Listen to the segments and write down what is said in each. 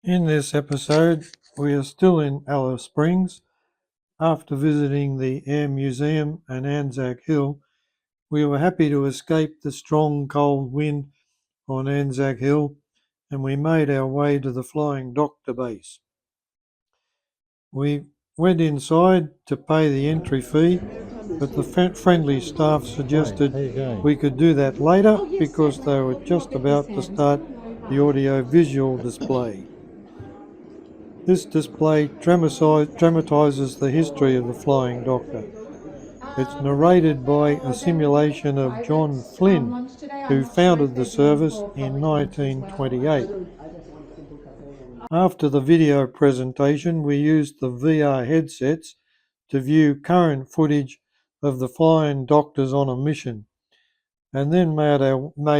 In this episode, we are still in Alice Springs. After visiting the Air Museum and Anzac Hill, we were happy to escape the strong cold wind on Anzac Hill, and we made our way to the Flying Doctor base. We went inside to pay the entry fee, but the friendly staff suggested we could do that later because they were just about to start the audio-visual display. This display dramatises the history of the Flying Doctor. It's narrated by a simulation of John Flynn, who founded the service in 1928. After the video presentation, we used the VR headsets to view current footage of the Flying Doctors on a mission, and then made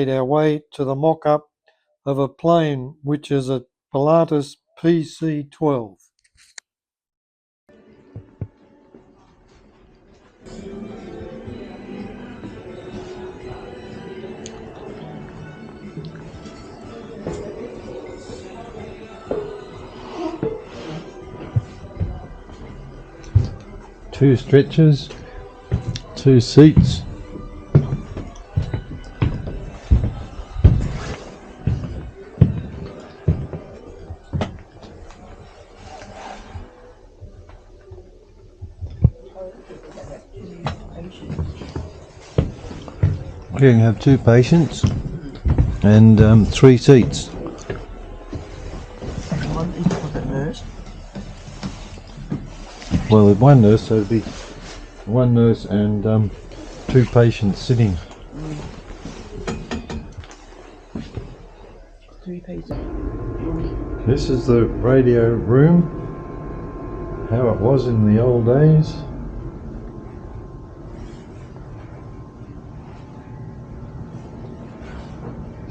our way to the mock-up of a plane which is a Pilatus PC-12. Two stretchers, two seats. You can have two patients and 3 seats. Well, with one nurse, so it'd be one nurse and 2 patients sitting. 3 patients. This is the radio room, how it was in the old days.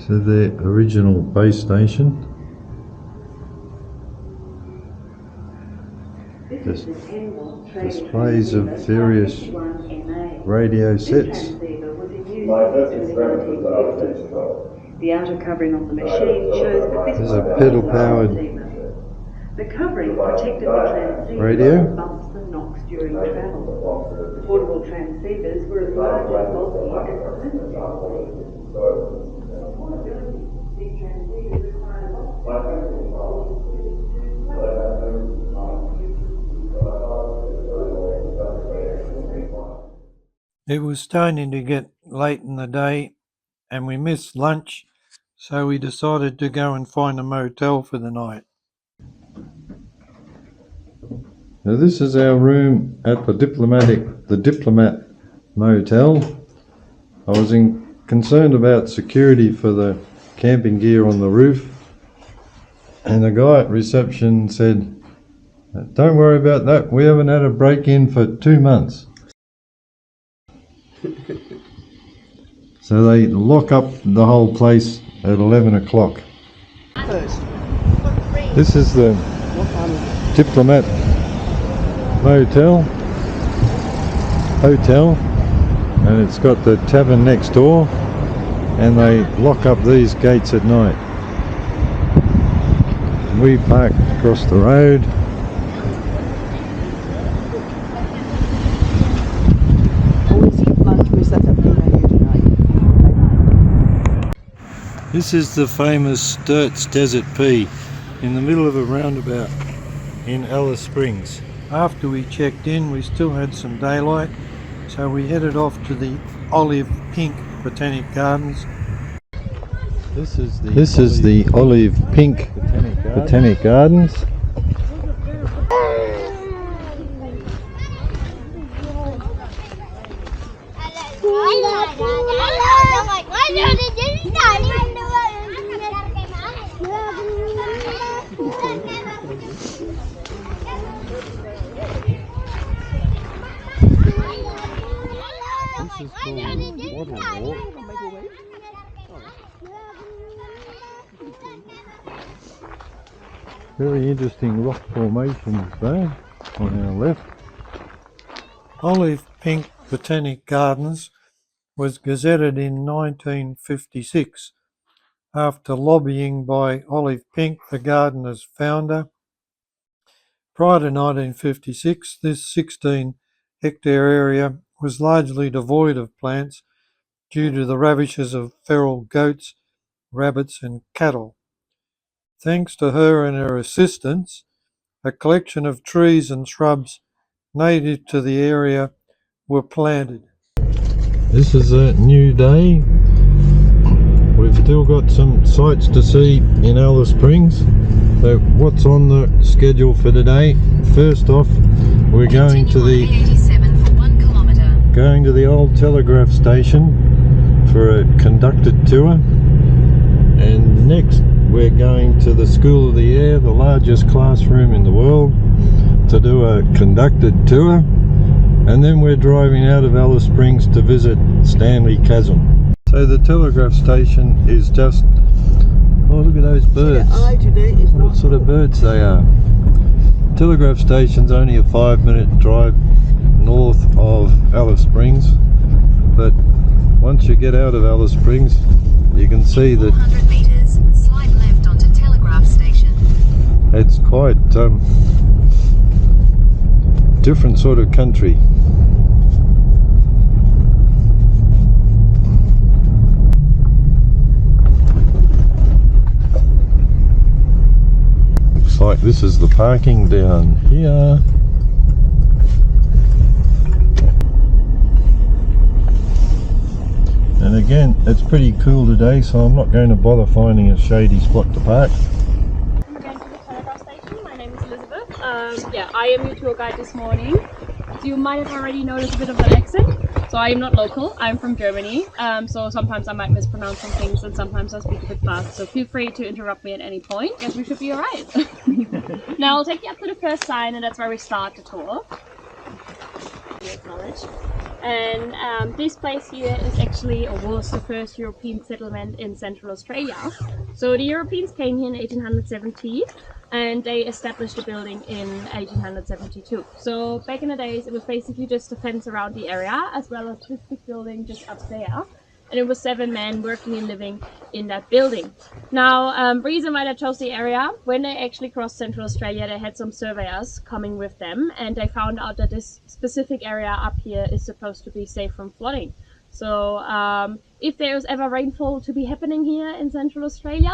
So the original base station. Displays of various radio sets. The outer covering on the machine shows that this There's a pedal-powered the covering protected the transceiver radio. from bumps and knocks during travel. The portable transceivers were as large as bulky as these transceivers required a box. It was starting to get late in the day and we missed lunch, so we decided to go and find a motel for the night. Now this is our room at the Diplomat Motel. I was concerned about security for the camping gear on the roof, and the guy at reception said, "Don't worry about that, we haven't had a break-in for 2 months." So they lock up the whole place at 11 o'clock. This is the Diplomat Hotel, and it's got the tavern next door, and they lock up these gates at night. We parked across the road. This is the famous Sturt's Desert Pea in the middle of a roundabout in Alice Springs. After we checked in, we still had some daylight, so we headed off to the Olive Pink Botanic Gardens. This is the Olive Pink Botanic Gardens. This is called Waddle Walk. Very interesting rock formations though, on our left. Olive Pink Botanic Gardens was gazetted in 1956. after lobbying by Olive Pink, the gardener's founder. Prior to 1956, this 16-hectare area was largely devoid of plants due to the ravages of feral goats, rabbits and cattle. Thanks to her and her assistants, a collection of trees and shrubs native to the area were planted. This is a new day. We've still got some sights to see in Alice Springs. So what's on the schedule for today? First off, we're going to the old telegraph station for a conducted tour, and next we're going to the School of the Air, the largest classroom in the world, to do a conducted tour, and then we're driving out of Alice Springs to visit Stanley Chasm. So the telegraph station is just, oh look at those birds, what sort of birds they are. Telegraph station's only a 5-minute drive north of Alice Springs, but once you get out of Alice Springs you can see that 400 meters, slide left onto telegraph station. It's quite different sort of country. Looks like this is the parking down here. And again, it's pretty cool today, so I'm not going to bother finding a shady spot to park. I'm going to the telegraph station. My name is Elizabeth. I am your tour guide this morning. So you might have already noticed a bit of an accent. So I am not local. I'm from Germany. So sometimes I might mispronounce some things and sometimes I speak a bit fast. So feel free to interrupt me at any point. Guess we should be alright. Now I'll take you up to the first sign, and that's where we start the tour. Knowledge. And this place here is actually, or was, the first European settlement in Central Australia. So the Europeans came here in 1870 and they established the building in 1872. So back in the days it was basically just a fence around the area as well as this big building just up there. And it was 7 men working and living in that building. Now, reason why they chose the area, when they actually crossed Central Australia, they had some surveyors coming with them, and they found out that this specific area up here is supposed to be safe from flooding. So, if there's ever rainfall to be happening here in Central Australia,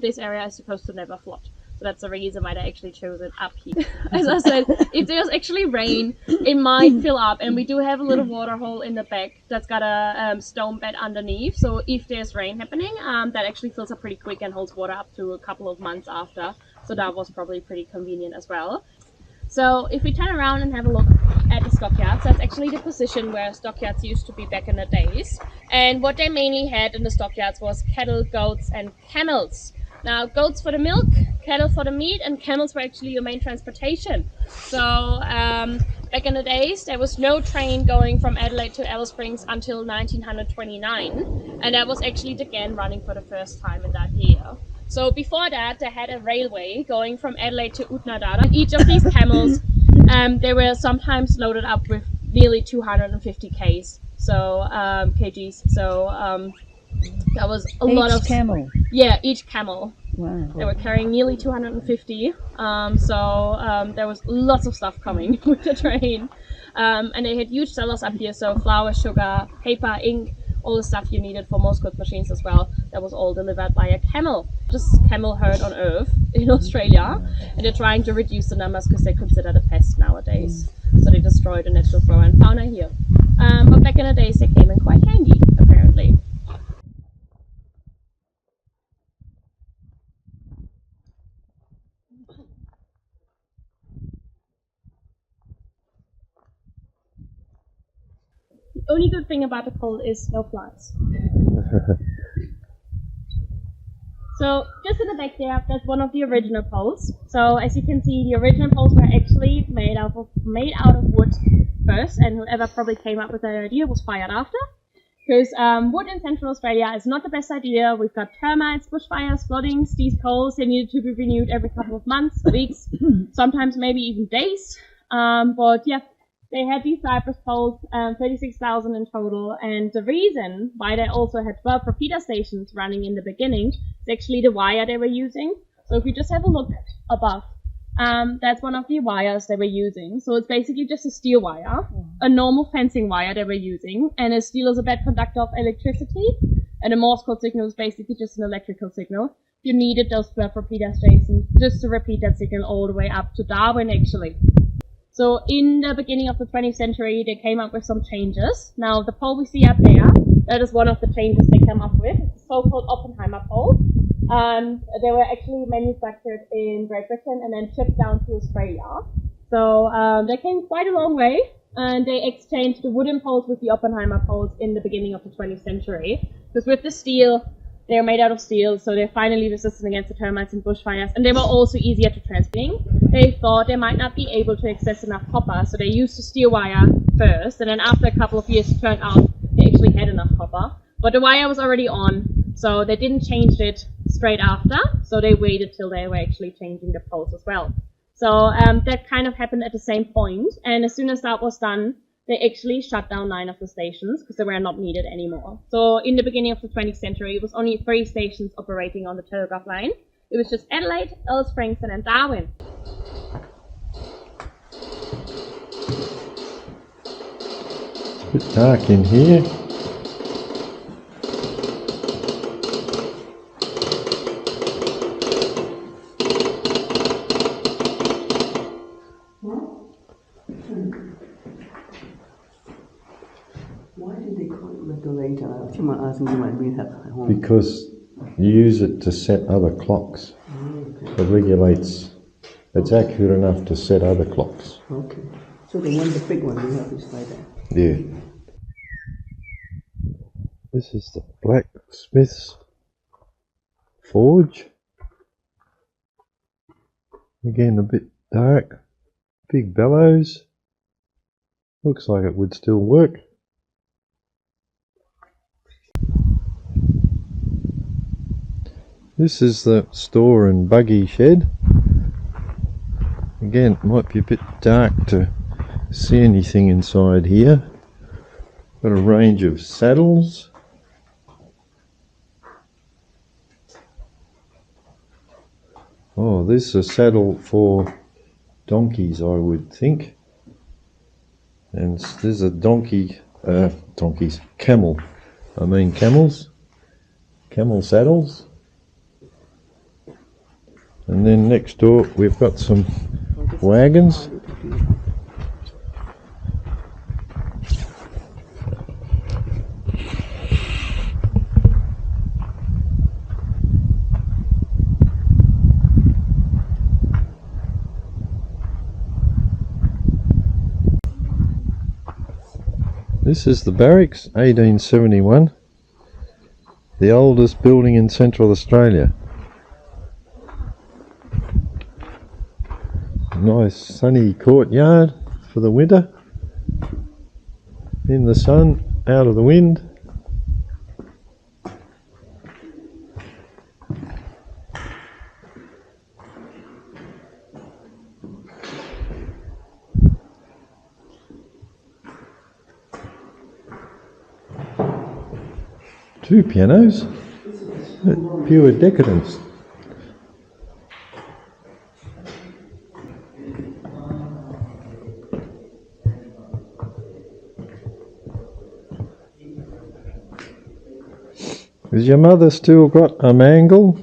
this area is supposed to never flood. So that's the reason why they actually chose it up here. As I said, if there's actually rain, it might fill up, and we do have a little water hole in the back that's got a stone bed underneath. So if there's rain happening, that actually fills up pretty quick and holds water up to a couple of months after. So that was probably pretty convenient as well. So if we turn around and have a look at the stockyards, that's actually the position where stockyards used to be back in the days. And what they mainly had in the stockyards was cattle, goats and camels. Now, goats for the milk, cattle for the meat, and camels were actually your main transportation. So, back in the days, there was no train going from Adelaide to Alice Springs until 1929, and that was actually the GAN running for the first time in that year. So before that, they had a railway going from Adelaide to Oodnadatta. Each of these camels, they were sometimes loaded up with nearly 250 kgs. So, kgs. So, that was a lot of camel. Yeah, each camel. Wow. They were carrying nearly 250. There was lots of stuff coming with the train. And they had huge cellars up here, so flour, sugar, paper, ink, all the stuff you needed for most good machines as well. That was all delivered by a camel. Just camel herd on Earth in Australia. And they're trying to reduce the numbers because they're considered a pest nowadays. So they destroyed the natural flora and fauna here. But back in the days, they came in quite handy, apparently. The only good thing about the pole is no flies. So just in the back there, that's one of the original poles. So as you can see, the original poles were actually made out of wood first, and whoever probably came up with that idea was fired after. Because wood in Central Australia is not the best idea. We've got termites, bushfires, floodings. These poles, they needed to be renewed every couple of months, weeks, sometimes maybe even days. But yeah, They had these cypress poles, 36,000 in total, and the reason why they also had 12 repeater stations running in the beginning is actually the wire they were using. So if you just have a look above, that's one of the wires they were using. So it's basically just a steel wire, a normal fencing wire they were using, and a steel is a bad conductor of electricity, and a Morse code signal is basically just an electrical signal. You needed those 12 repeater stations just to repeat that signal all the way up to Darwin, actually. So in the beginning of the 20th century, they came up with some changes. Now, the pole we see up there, that is one of the changes they came up with. It's the so-called Oppenheimer pole. They were actually manufactured in Great Britain and then shipped down to Australia. So they came quite a long way, and they exchanged the wooden poles with the Oppenheimer poles in the beginning of the 20th century. Because with the steel, they're made out of steel, so they're finally resistant against the termites and bushfires, and they were also easier to transport. They thought they might not be able to access enough copper, so they used the steel wire first, and then after a couple of years it turned out they actually had enough copper. But the wire was already on, so they didn't change it straight after, so they waited till they were actually changing the poles as well. So that kind of happened at the same point, and as soon as that was done, they actually shut down 9 of the stations because they were not needed anymore. So in the beginning of the 20th century, it was only 3 stations operating on the telegraph line. It was just Adelaide, Alice Springs, and Darwin. It's a bit dark in here. Why did they call it regulator? Someone asked me why we have at home. Because you use it to set other clocks. It regulates. It's accurate enough to set other clocks. Okay. So the one, the big one, we have is like that. Yeah. This is the blacksmith's forge. Again, a bit dark. Big bellows. Looks like it would still work. This is the store and buggy shed. Again, it might be a bit dark to see anything inside here. Got a range of saddles. Oh, this is a saddle for donkeys, I would think. And there's a camel. I mean camels. Camel saddles. And then next door we've got some wagons. This is the barracks, 1871, the oldest building in Central Australia. Nice sunny courtyard for the winter, in the sun, out of the wind. Two pianos, pure decadence. Has your mother still got a mangle?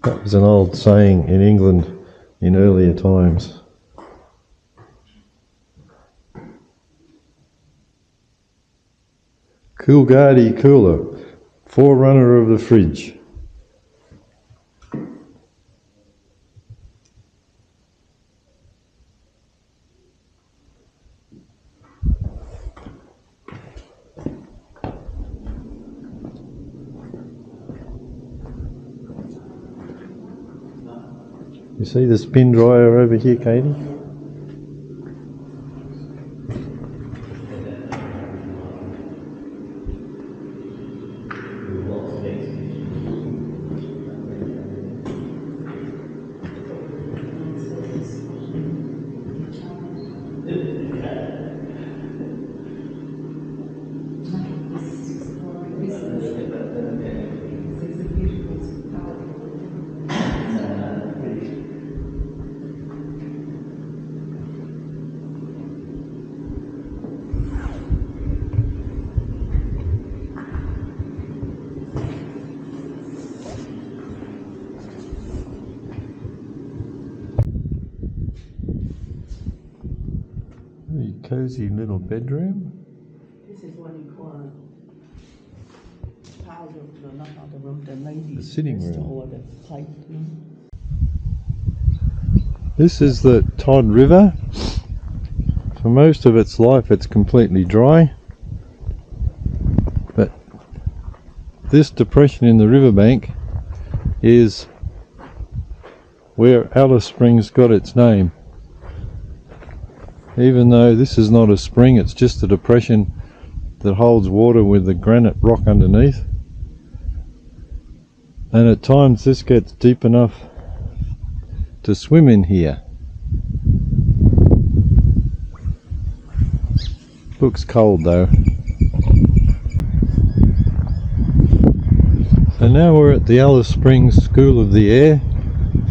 That was an old saying in England in earlier times. Coolgardie cooler, forerunner of the fridge. You see the spin dryer over here, Katie? cosy little bedroom. This is what you call part of the, not part of the room, the ladies' The sitting room. or the plate room. This is the Todd River. For most of its life it's completely dry, but this depression in the riverbank is where Alice Springs got its name. Even though this is not a spring, it's just a depression that holds water with the granite rock underneath. And at times this gets deep enough to swim in here. Looks cold though. So now we're at the Alice Springs School of the Air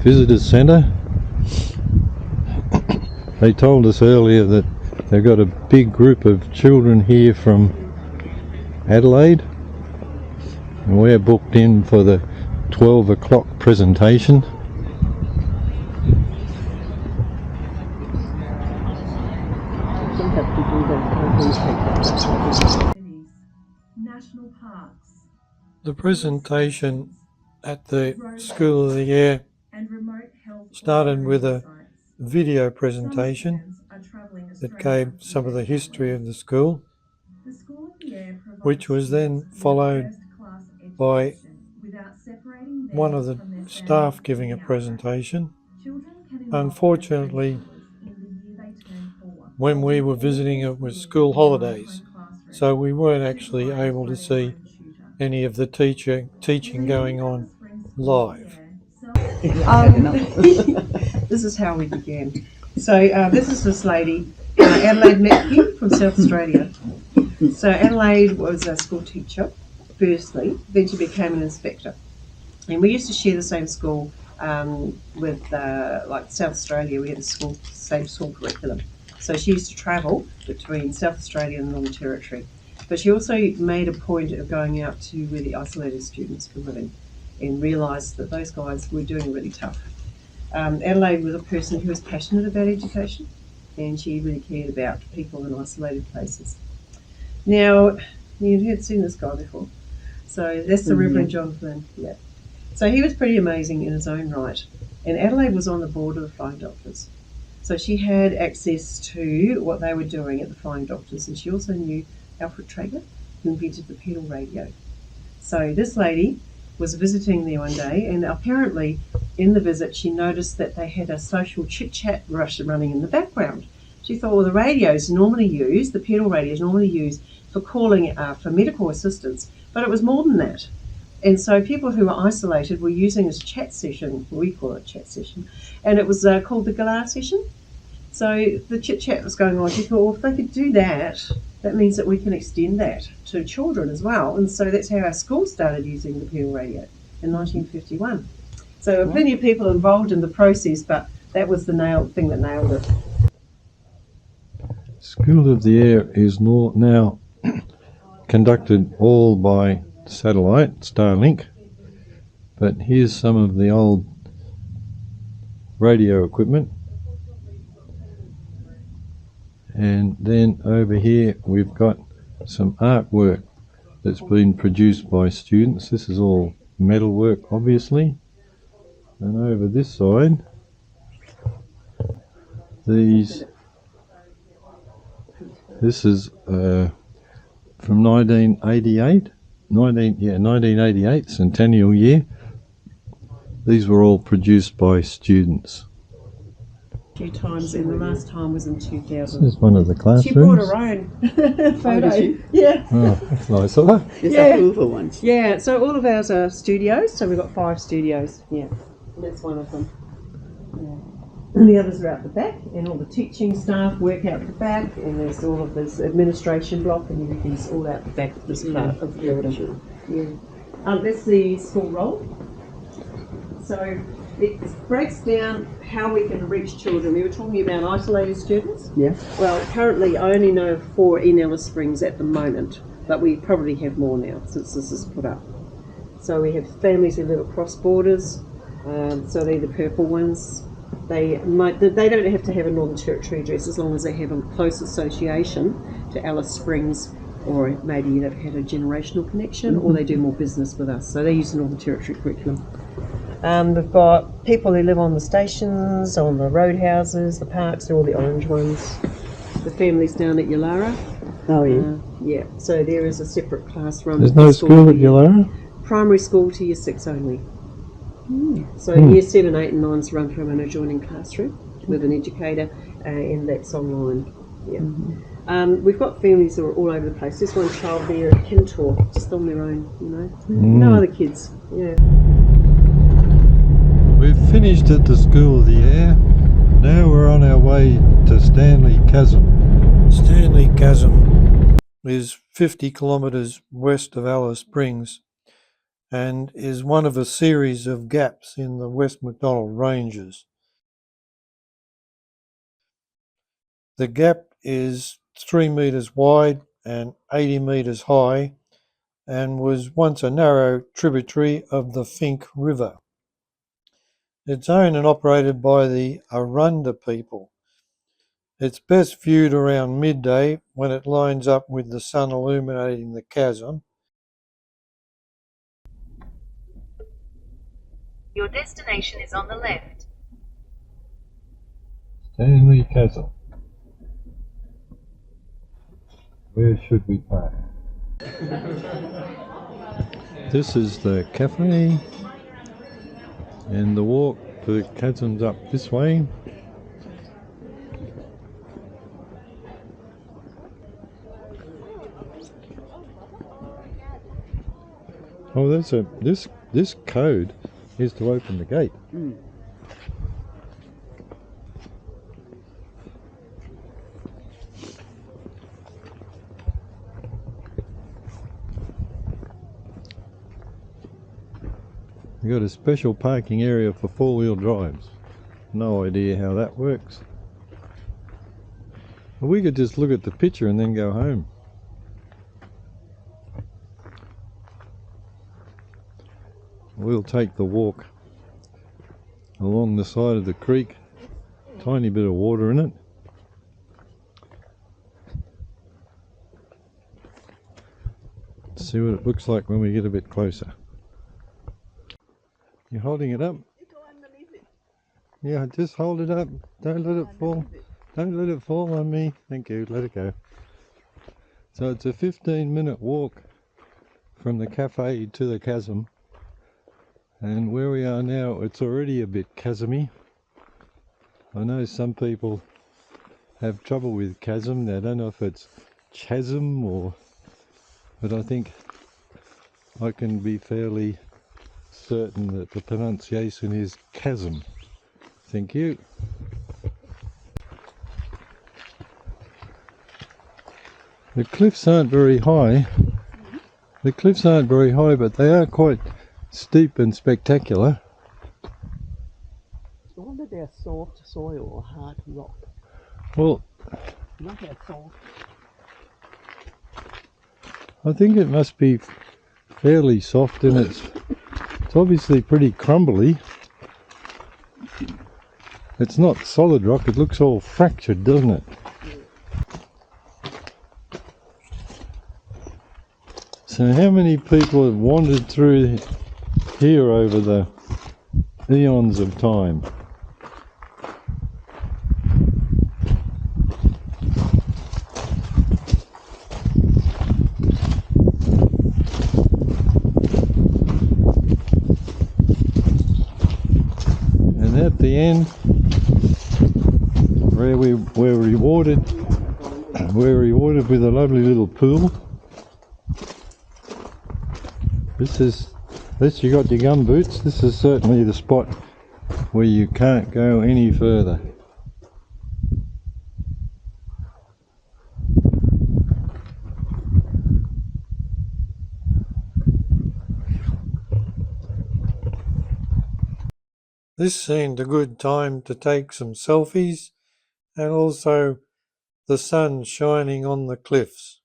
Visitors Centre. They told us earlier that they've got a big group of children here from Adelaide, and we're booked in for the 12 o'clock presentation. Some have to do that. National parks The presentation at the School of the Air and remote health started with a sites. video Some presentation students are travelling that Australia gave some of the history of the school, The School of the Air provides which was then students with followed first-class by education without separating them one of the from their staff families giving a in the outback. presentation. Children can enroll Unfortunately, in the year they turn 4. when we were visiting, it was school holidays, so we weren't actually able to see any of the teaching going on live. This is how we began. So this is this lady, Adelaide Metke from South Australia. So Adelaide was a school teacher firstly, then she became an inspector. And we used to share the same school with like South Australia. We had a school, same school curriculum. So she used to travel between South Australia and the Northern Territory. But she also made a point of going out to where the isolated students were living and realised that those guys were doing really tough. Adelaide was a person who was passionate about education, and she really cared about people in isolated places. Now, you had seen this guy before. So that's the Reverend John Flynn. Yeah. So he was pretty amazing in his own right. And Adelaide was on the board of the Flying Doctors. So she had access to what they were doing at the Flying Doctors, and she also knew Alfred Traeger, who invented the pedal radio. So this lady was visiting there one day, and apparently in the visit she noticed that they had a social chit-chat rush running in the background. She thought, well, the radios normally used, the pedal radios normally used for calling for medical assistance, but it was more than that. And so people who were isolated were using this chat session, we call it chat session, and it was called the Galah session. So the chit-chat was going on. She thought, well, if they could do that, that means that we can extend that to children as well. And so that's how our school started using the pedal radio in 1951. So there were plenty of people involved in the process, but that was the thing that nailed it. School of the Air is now conducted all by satellite, Starlink, but here's some of the old radio equipment. And then over here we've got some artwork that's been produced by students. This is all metalwork, obviously. And over this side, this is from 1988, centennial year. These were all produced by students. A few times, and the last time was in 2000. This is one of the classrooms. She brought her own photo. Yeah. Oh, that's nice of her. There's a silver ones. Yeah, so all of ours are studios, so we've got 5 studios. Yeah, and that's one of them. Yeah. And the others are out the back, and all the teaching staff work out the back, and there's all of this administration block, and everything's all out the back of this part of the building. Yeah. That's the school roll. So it breaks down how we can reach children. We were talking about isolated students. Yeah. Well, currently I only know 4 in Alice Springs at the moment, but we probably have more now since this is put up. So we have families who live across borders, so they're the purple ones. They don't have to have a Northern Territory address as long as they have a close association to Alice Springs, or maybe they've had a generational connection, or they do more business with us. So they use the Northern Territory curriculum. We've got people who live on the stations, on the roadhouses, the parks, they're all the orange ones. The families down at Yalara. Oh, yeah. Yeah, so there is a separate class run. There's no school at Yalara? Primary school to year 6 only. So year 7, 8 and 9's run from an adjoining classroom with an educator, and that's online. Yeah. We've got families that are all over the place. There's one child there at Kintor, just on their own, you know. No other kids. Yeah. We've finished at the School of the Air. Now we're on our way to Stanley Chasm. Stanley Chasm is 50 kilometres west of Alice Springs and is one of a series of gaps in the West MacDonnell Ranges. The gap is 3 metres wide and 80 metres high and was once a narrow tributary of the Fink River. It's owned and operated by the Arunda people. It's best viewed around midday when it lines up with the sun illuminating the chasm. Your destination is on the left. Stanley Chasm. Where should we park? This is the cafe, and the walk to the chasm's up this way. Oh, that's this code is to open the gate. We've got a special parking area for four-wheel drives. No idea how that works. Well, we could just look at the picture and then go home. We'll take the walk along the side of the creek. Tiny bit of water in it. See what it looks like when we get a bit closer. You're holding it up? Yeah, just hold it up. Don't let it fall. Don't let it fall on me. Thank you. Let it go. So it's a 15-minute walk from the cafe to the chasm. And where we are now, it's already a bit chasmy. I know some people have trouble with chasm. I don't know if it's chasm or... But I think I can be fairly certain that the pronunciation is chasm. Thank you. The cliffs aren't very high. The cliffs aren't very high, but they are quite steep and spectacular. I wonder if they're soft soil or hard rock. Well, Not that soft. I think it must be fairly soft, and it's obviously pretty crumbly. It's not solid rock, it looks all fractured, doesn't it? So how many people have wandered through here over the eons of time? And at the end, where we were rewarded, with a lovely little pool. Unless you got your gum boots, this is certainly the spot where you can't go any further. This seemed a good time to take some selfies and also the sun shining on the cliffs.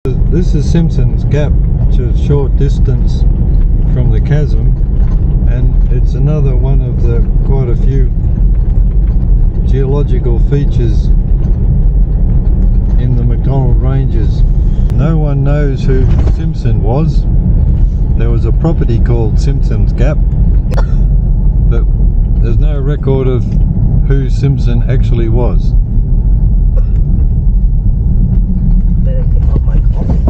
This is Simpson's Gap, which is a short distance from the chasm, and it's a another one of the quite a few geological features in the McDonald Ranges. No one knows who Simpson was. There was a property called Simpson's Gap, but there's no record of who Simpson actually was. Better pick up my coffee.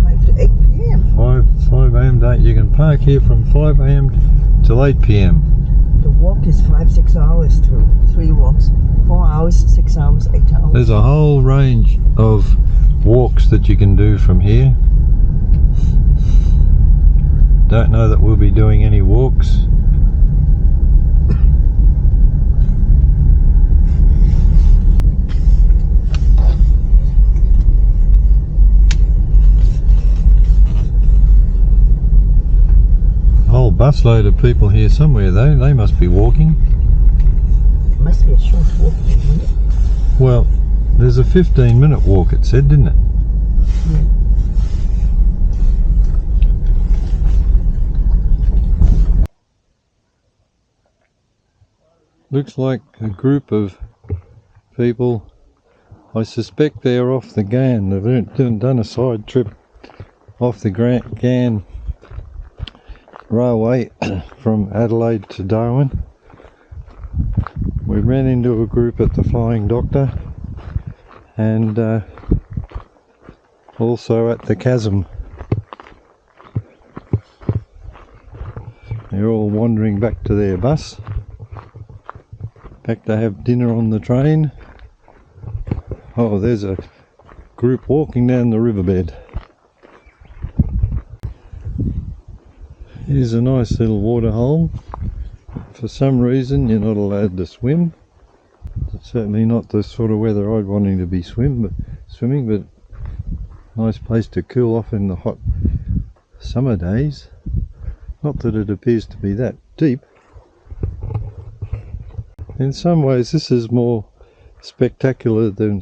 5 to 8 p.m. 5 a.m. You can park here from 5 a.m. till 8 p.m. The walk is 5-6 hours to 3 walks. 4 hours, 6 hours, 8 hours. There's a whole range of walks that you can do from here. Don't know that we'll be doing any walks. A whole busload of people here somewhere though. They must be walking. Must be a short walk, isn't it? Well, there's a 15-minute walk, it said, didn't it? Yeah. Looks like a group of people. I suspect they're off the Ghan. They've done a side trip off the Ghan railway from Adelaide to Darwin. We ran into a group at the Flying Doctor and also at the Chasm. They're all wandering back to their bus, back to have dinner on the train. Oh, there's a group walking down the riverbed. Here's a nice little water hole. For some reason you're not allowed to swim. It's certainly not the sort of weather I'd wanting to be swimming, but nice place to cool off in the hot summer days. Not that it appears to be that deep. In some ways this is more spectacular than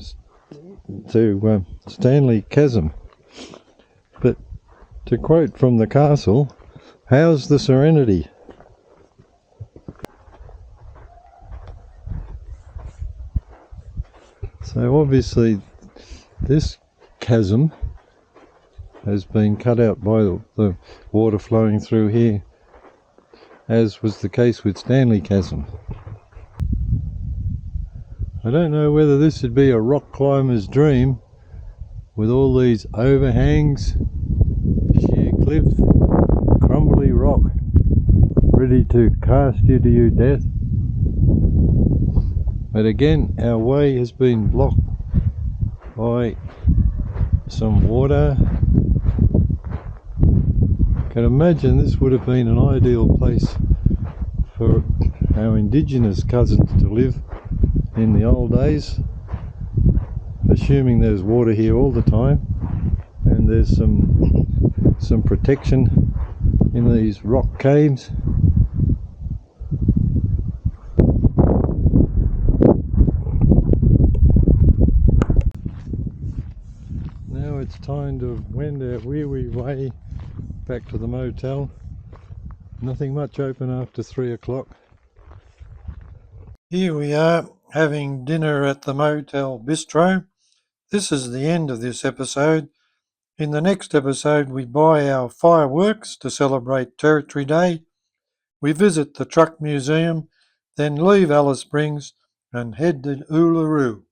to Stanley Chasm. But to quote from the castle, how's the serenity? So obviously this chasm has been cut out by the water flowing through here, as was the case with Stanley Chasm. I don't know whether this would be a rock climber's dream with all these overhangs, sheer cliffs, crumbly rock ready to cast you to your death. But again, our way has been blocked by some water. I can imagine this would have been an ideal place for our indigenous cousins to live in the old days, assuming there's water here all the time and there's some protection in these rock caves. Now it's time to wend our weary way back to the motel. Nothing much open after 3 o'clock. Here we are having dinner at the motel bistro. This is the end of this episode. In the next episode we buy our fireworks to celebrate Territory Day. We visit the Truck Museum, then leave Alice Springs and head to Uluru.